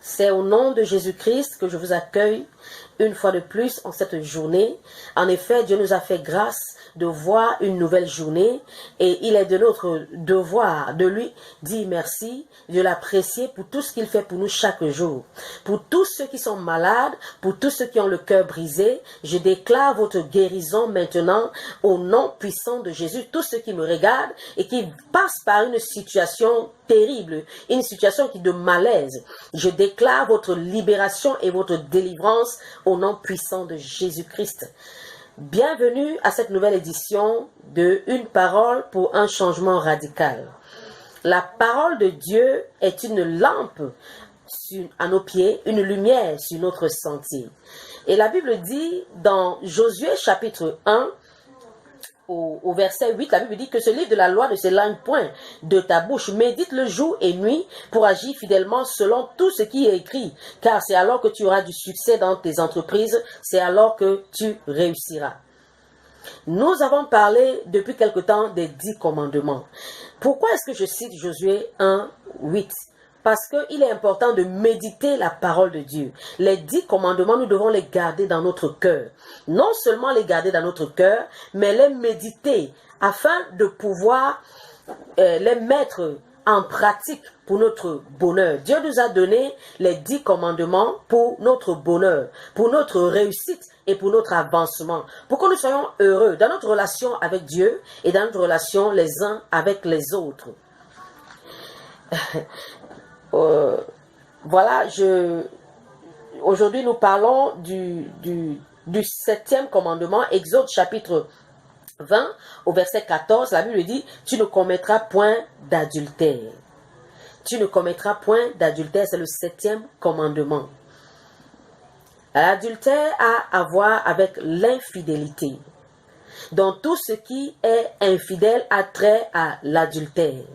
C'est au nom de Jésus-Christ que je vous accueille une fois de plus en cette journée. En effet, Dieu nous a fait grâce de voir une nouvelle journée et il est de notre devoir de lui dire merci, de l'apprécier pour tout ce qu'il fait pour nous chaque jour. Pour tous ceux qui sont malades, pour tous ceux qui ont le cœur brisé, je déclare votre guérison maintenant au nom puissant de Jésus. Tous ceux qui me regardent et qui passent par une situation terrible, une situation qui de malaise, je déclare votre libération et votre délivrance au nom puissant de Jésus-Christ. Bienvenue à cette nouvelle édition de Une parole pour un changement radical. La parole de Dieu est une lampe à nos pieds, une lumière sur notre sentier. Et la Bible dit dans Josué chapitre 1, au verset 8, la Bible dit que ce livre de la loi ne s'éloigne point de ta bouche. Médite-le jour et nuit pour agir fidèlement selon tout ce qui est écrit. Car c'est alors que tu auras du succès dans tes entreprises. C'est alors que tu réussiras. Nous avons parlé depuis quelque temps des 10 commandements. Pourquoi est-ce que je cite Josué 1, 8? Parce qu'il est important de méditer la parole de Dieu. Les 10 commandements, nous devons les garder dans notre cœur. Non seulement les garder dans notre cœur, mais les méditer afin de pouvoir les mettre en pratique pour notre bonheur. Dieu nous a donné les 10 commandements pour notre bonheur, pour notre réussite et pour notre avancement. Pour que nous soyons heureux dans notre relation avec Dieu et dans notre relation les uns avec les autres. Voilà, aujourd'hui nous parlons du 7e commandement, Exode chapitre 20, au verset 14, la Bible dit, tu ne commettras point d'adultère. Tu ne commettras point d'adultère, c'est le 7e commandement. L'adultère a à voir avec l'infidélité. Donc tout ce qui est infidèle a trait à l'adultère.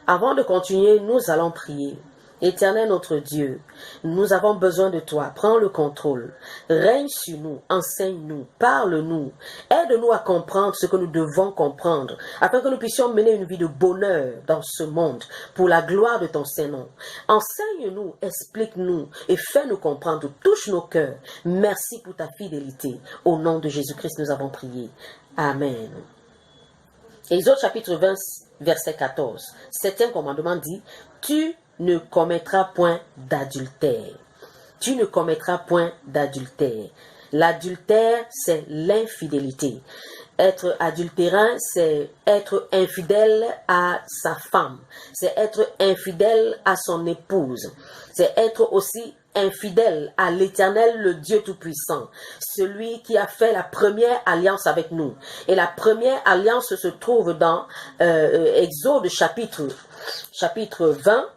Avant de continuer, nous allons prier. Éternel notre Dieu, nous avons besoin de toi. Prends le contrôle. Règne sur nous, enseigne-nous, parle-nous. Aide-nous à comprendre ce que nous devons comprendre, afin que nous puissions mener une vie de bonheur dans ce monde, pour la gloire de ton Saint-Nom. Enseigne-nous, explique-nous et fais-nous comprendre. Touche nos cœurs. Merci pour ta fidélité. Au nom de Jésus-Christ, nous avons prié. Amen. Exode chapitre 20, verset 14. 7e commandement dit, tu ne commettras point d'adultère. Tu ne commettras point d'adultère. L'adultère, c'est l'infidélité. Être adultérin, c'est être infidèle à sa femme. C'est être infidèle à son épouse. C'est être aussi infidèle à l'Éternel, le Dieu Tout-Puissant, celui qui a fait la première alliance avec nous. Et la première alliance se trouve dans Exode chapitre 20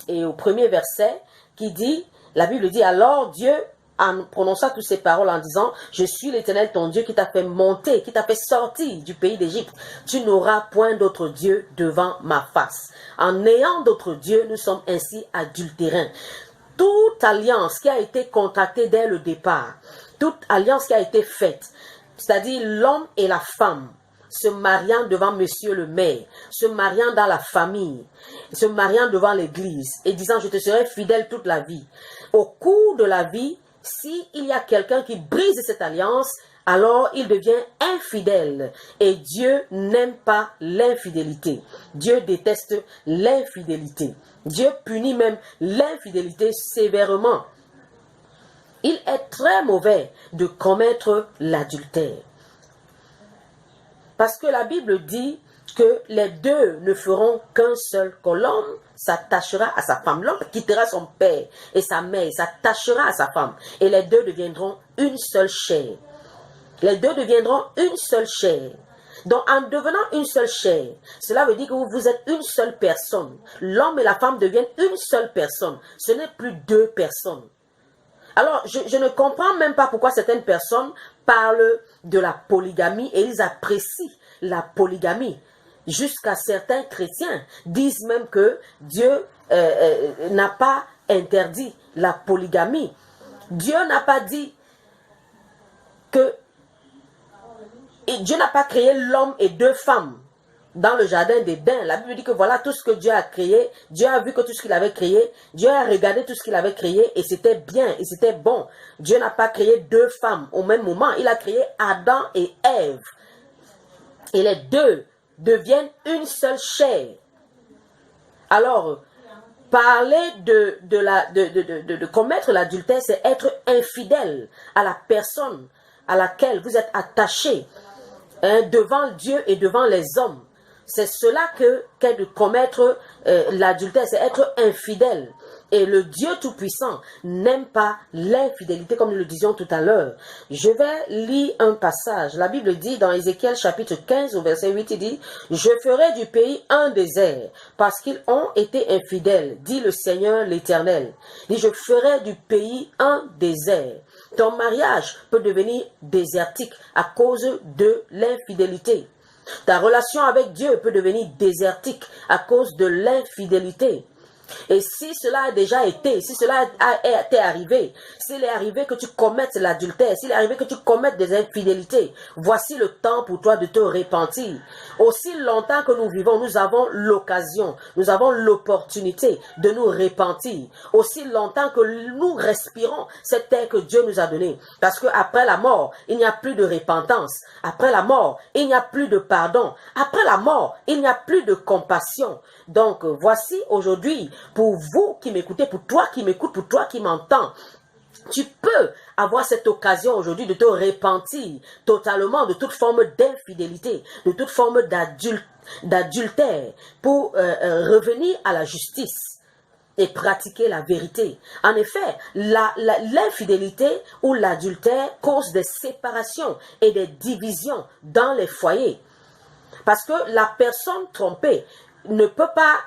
et au premier verset qui dit, la Bible dit, alors Dieu en prononçant toutes ces paroles en disant, je suis l'Éternel ton Dieu qui t'a fait monter, qui t'a fait sortir du pays d'Égypte. Tu n'auras point d'autre Dieu devant ma face. En n'ayant d'autre Dieu, nous sommes ainsi adultérins. Toute alliance qui a été contractée dès le départ, toute alliance qui a été faite, c'est-à-dire l'homme et la femme, se mariant devant monsieur le maire, se mariant dans la famille, se mariant devant l'église et disant je te serai fidèle toute la vie. Au cours de la vie, s'il y a quelqu'un qui brise cette alliance, alors il devient infidèle. Et Dieu n'aime pas l'infidélité. Dieu déteste l'infidélité. Dieu punit même l'infidélité sévèrement. Il est très mauvais de commettre l'adultère. Parce que la Bible dit que les deux ne feront qu'un seul, que l'homme s'attachera à sa femme. L'homme quittera son père et sa mère, s'attachera à sa femme. Et les deux deviendront une seule chair. Les deux deviendront une seule chair. Donc en devenant une seule chair, cela veut dire que vous êtes une seule personne. L'homme et la femme deviennent une seule personne. Ce n'est plus deux personnes. Alors, je ne comprends même pas pourquoi certaines personnes parlent de la polygamie et ils apprécient la polygamie. Jusqu'à certains chrétiens disent même que Dieu n'a pas interdit la polygamie. Dieu n'a pas dit que... Et Dieu n'a pas créé l'homme et deux femmes dans le jardin d'Éden, la Bible dit que voilà tout ce que Dieu a créé. Dieu a vu que tout ce qu'il avait créé, Dieu a regardé tout ce qu'il avait créé et c'était bien et c'était bon. Dieu n'a pas créé deux femmes au même moment. Il a créé Adam et Ève. Et les deux deviennent une seule chair. Alors, parler de commettre l'adultère, c'est être infidèle à la personne à laquelle vous êtes attaché, hein, devant Dieu et devant les hommes. C'est cela qu'est de commettre l'adultère, c'est être infidèle. Et le Dieu Tout-Puissant n'aime pas l'infidélité, comme nous le disions tout à l'heure. Je vais lire un passage. La Bible dit dans Ézéchiel chapitre 15 au verset 8, il dit « Je ferai du pays un désert, parce qu'ils ont été infidèles, dit le Seigneur l'Éternel. » Il dit « Je ferai du pays un désert. » Ton mariage peut devenir désertique à cause de l'infidélité. Ta relation avec Dieu peut devenir désertique à cause de l'infidélité. Et si cela a déjà été, si cela t'est arrivé, s'il est arrivé que tu commettes l'adultère, s'il est arrivé que tu commettes des infidélités, voici le temps pour toi de te repentir. Aussi longtemps que nous vivons, nous avons l'occasion, nous avons l'opportunité de nous repentir. Aussi longtemps que nous respirons cet air que Dieu nous a donné. Parce qu'après la mort, il n'y a plus de repentance. Après la mort, il n'y a plus de pardon. Après la mort, il n'y a plus de compassion. Donc, voici aujourd'hui, pour vous qui m'écoutez, pour toi qui m'écoutes, pour toi qui m'entends, tu peux avoir cette occasion aujourd'hui de te repentir totalement de toute forme d'infidélité, de toute forme d'adultère, pour revenir à la justice et pratiquer la vérité. En effet, l'infidélité ou l'adultère cause des séparations et des divisions dans les foyers. Parce que la personne trompée ne peut pas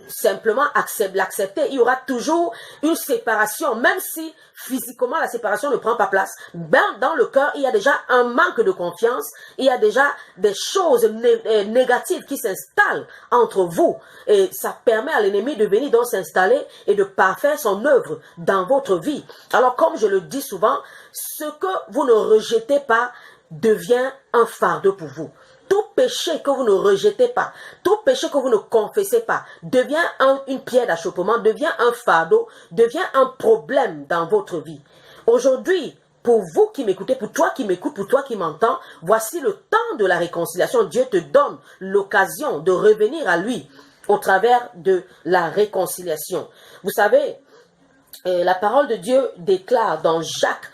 simplement l'accepter. Il y aura toujours une séparation, même si physiquement la séparation ne prend pas place. Ben, dans le cœur, il y a déjà un manque de confiance, il y a déjà des choses négatives qui s'installent entre vous. Et ça permet à l'ennemi de venir donc s'installer et de parfaire son œuvre dans votre vie. Alors, comme je le dis souvent, ce que vous ne rejetez pas devient un fardeau pour vous. Tout péché que vous ne rejetez pas, tout péché que vous ne confessez pas, devient une pierre d'achoppement, devient un fardeau, devient un problème dans votre vie. Aujourd'hui, pour vous qui m'écoutez, pour toi qui m'écoutes, pour toi qui m'entends, voici le temps de la réconciliation. Dieu te donne l'occasion de revenir à lui au travers de la réconciliation. Vous savez, la parole de Dieu déclare dans Jacques,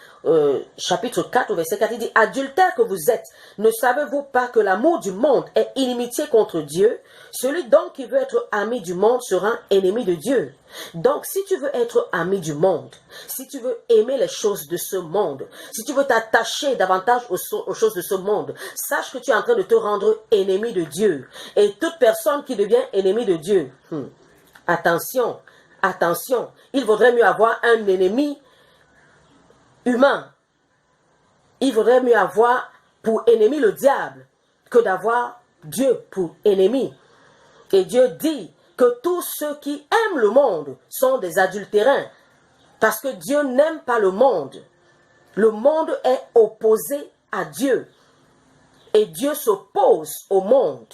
chapitre 4 au verset 4, il dit « Adultères que vous êtes, ne savez-vous pas que l'amour du monde est inimitié contre Dieu? Celui donc qui veut être ami du monde sera ennemi de Dieu. » Donc, si tu veux être ami du monde, si tu veux aimer les choses de ce monde, si tu veux t'attacher davantage aux choses de ce monde, sache que tu es en train de te rendre ennemi de Dieu. Et toute personne qui devient ennemi de Dieu, attention, attention, il vaudrait mieux avoir un ennemi humain. Il vaudrait mieux avoir pour ennemi le diable que d'avoir Dieu pour ennemi. Et Dieu dit que tous ceux qui aiment le monde sont des adultérins. Parce que Dieu n'aime pas le monde. Le monde est opposé à Dieu. Et Dieu s'oppose au monde.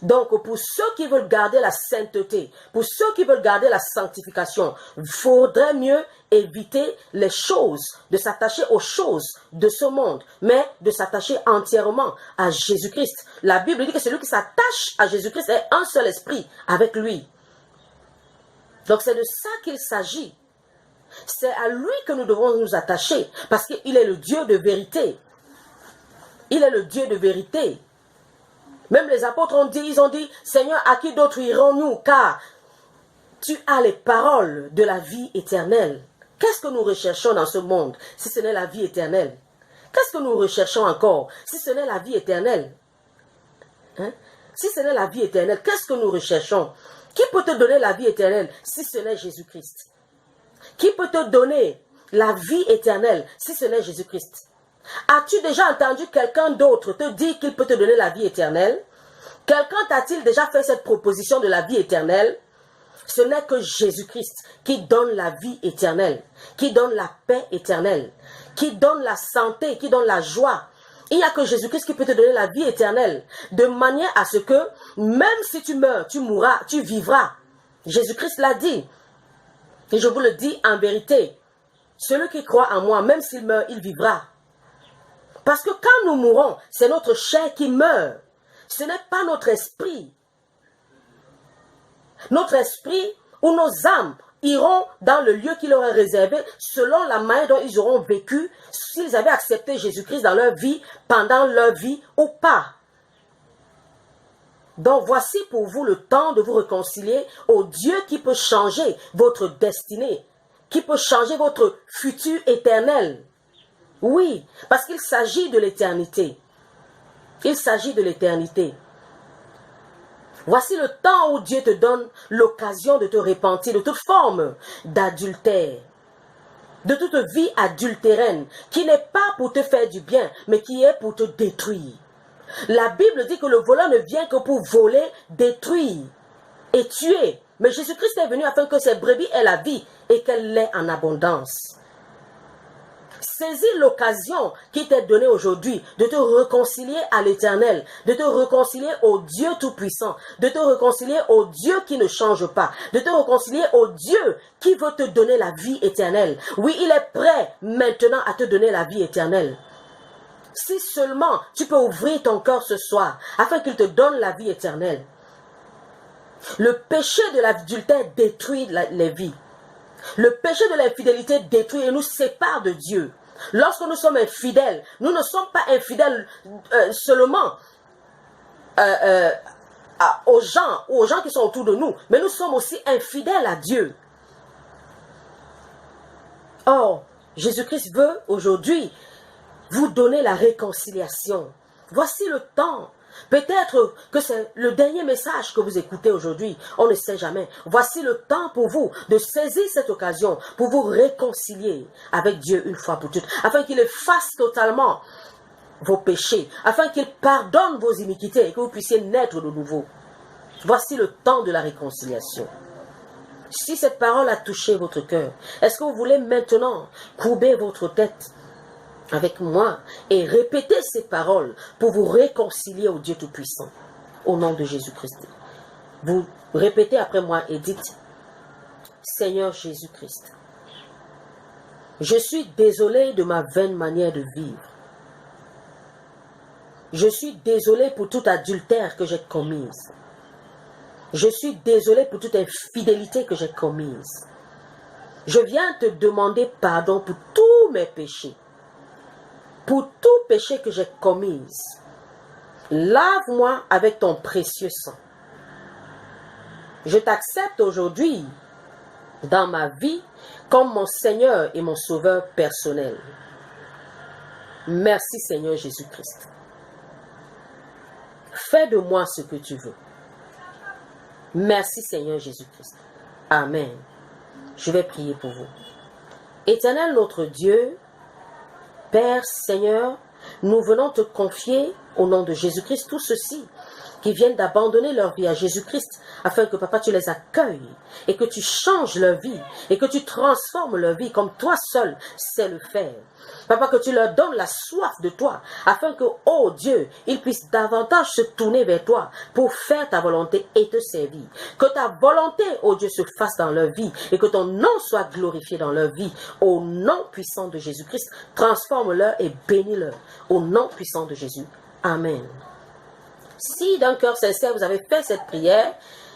Donc, pour ceux qui veulent garder la sainteté, pour ceux qui veulent garder la sanctification, il faudrait mieux éviter les choses, de s'attacher aux choses de ce monde, mais de s'attacher entièrement à Jésus-Christ. La Bible dit que celui qui s'attache à Jésus-Christ est un seul esprit avec lui. Donc, c'est de ça qu'il s'agit. C'est à lui que nous devons nous attacher, parce qu'il est le Dieu de vérité. Il est le Dieu de vérité. Même les apôtres ont dit, Seigneur, à qui d'autre irons-nous? Car tu as les paroles de la vie éternelle. Qu'est-ce que nous recherchons dans ce monde si ce n'est la vie éternelle? Qu'est-ce que nous recherchons encore si ce n'est la vie éternelle? Si ce n'est la vie éternelle, qu'est-ce que nous recherchons? Qui peut te donner la vie éternelle si ce n'est Jésus-Christ? Qui peut te donner la vie éternelle si ce n'est Jésus-Christ? As-tu déjà entendu quelqu'un d'autre te dire qu'il peut te donner la vie éternelle? Quelqu'un t'a-t-il déjà fait cette proposition de la vie éternelle? Ce n'est que Jésus-Christ qui donne la vie éternelle, qui donne la paix éternelle, qui donne la santé, qui donne la joie, Il n'y a que Jésus-Christ qui peut te donner la vie éternelle, de manière à ce que, même si tu meurs, tu mourras, tu vivras. Jésus-Christ l'a dit. Et je vous le dis en vérité, celui qui croit en moi, même s'il meurt, il vivra. Parce que quand nous mourons, c'est notre chair qui meurt. Ce n'est pas notre esprit. Notre esprit ou nos âmes iront dans le lieu qu'il leur est réservé selon la manière dont ils auront vécu, s'ils avaient accepté Jésus-Christ dans leur vie, pendant leur vie ou pas. Donc voici pour vous le temps de vous réconcilier au Dieu qui peut changer votre destinée, qui peut changer votre futur éternel. Oui, parce qu'il s'agit de l'éternité. Il s'agit de l'éternité. Voici le temps où Dieu te donne l'occasion de te repentir de toute forme d'adultère, de toute vie adultérine, qui n'est pas pour te faire du bien, mais qui est pour te détruire. La Bible dit que le voleur ne vient que pour voler, détruire et tuer. Mais Jésus-Christ est venu afin que ses brebis aient la vie et qu'elle l'ait en abondance. Saisis l'occasion qui t'est donnée aujourd'hui de te réconcilier à l'Éternel, de te réconcilier au Dieu Tout-Puissant, de te réconcilier au Dieu qui ne change pas, de te réconcilier au Dieu qui veut te donner la vie éternelle. Oui, il est prêt maintenant à te donner la vie éternelle. Si seulement tu peux ouvrir ton cœur ce soir afin qu'il te donne la vie éternelle. Le péché de l'adultère détruit les vies. Le péché de l'infidélité détruit et nous sépare de Dieu. Lorsque nous sommes infidèles, nous ne sommes pas infidèles seulement aux gens qui sont autour de nous, mais nous sommes aussi infidèles à Dieu. Or, Jésus-Christ veut aujourd'hui vous donner la réconciliation. Voici le temps. Peut-être que c'est le dernier message que vous écoutez aujourd'hui. On ne sait jamais. Voici le temps pour vous de saisir cette occasion pour vous réconcilier avec Dieu une fois pour toutes, afin qu'il efface totalement vos péchés, afin qu'il pardonne vos iniquités et que vous puissiez naître de nouveau. Voici le temps de la réconciliation. Si cette parole a touché votre cœur, est-ce que vous voulez maintenant courber votre tête avec moi et répétez ces paroles pour vous réconcilier au Dieu Tout-Puissant au nom de Jésus-Christ? Vous répétez après moi et dites: Seigneur Jésus-Christ, je suis désolé de ma vaine manière de vivre. Je suis désolé pour tout adultère que j'ai commise. Je suis désolé pour toute infidélité que j'ai commise. Je viens te demander pardon pour tous mes péchés. Pour tout péché que j'ai commis, lave-moi avec ton précieux sang. Je t'accepte aujourd'hui dans ma vie comme mon Seigneur et mon Sauveur personnel. Merci Seigneur Jésus-Christ. Fais de moi ce que tu veux. Merci Seigneur Jésus-Christ. Amen. Je vais prier pour vous. Éternel notre Dieu, Père, Seigneur, nous venons te confier au nom de Jésus-Christ tous ceux-ci qui viennent d'abandonner leur vie à Jésus-Christ afin que Papa tu les accueilles et que tu changes leur vie et que tu transformes leur vie comme toi seul sais le faire. Papa, que tu leur donnes la soif de toi afin que, oh Dieu, ils puissent davantage se tourner vers toi pour faire ta volonté et te servir. Que ta volonté, oh Dieu, se fasse dans leur vie et que ton nom soit glorifié dans leur vie. Au nom puissant de Jésus-Christ, transforme-leur et bénis-leur. Au nom puissant de Jésus. Amen. Si d'un cœur sincère vous avez fait cette prière,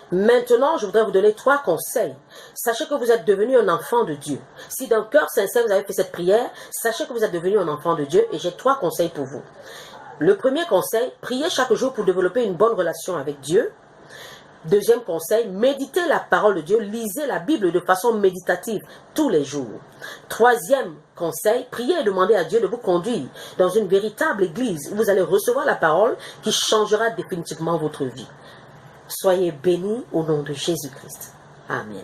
maintenant je voudrais vous donner 3 conseils. Sachez que vous êtes devenu un enfant de Dieu. Si d'un cœur sincère vous avez fait cette prière, sachez que vous êtes devenu un enfant de Dieu et j'ai 3 conseils pour vous. Le premier conseil, priez chaque jour pour développer une bonne relation avec Dieu. Deuxième conseil, méditez la parole de Dieu, lisez la Bible de façon méditative tous les jours. Troisième conseil, priez et demandez à Dieu de vous conduire dans une véritable église où vous allez recevoir la parole qui changera définitivement votre vie. Soyez bénis au nom de Jésus-Christ. Amen.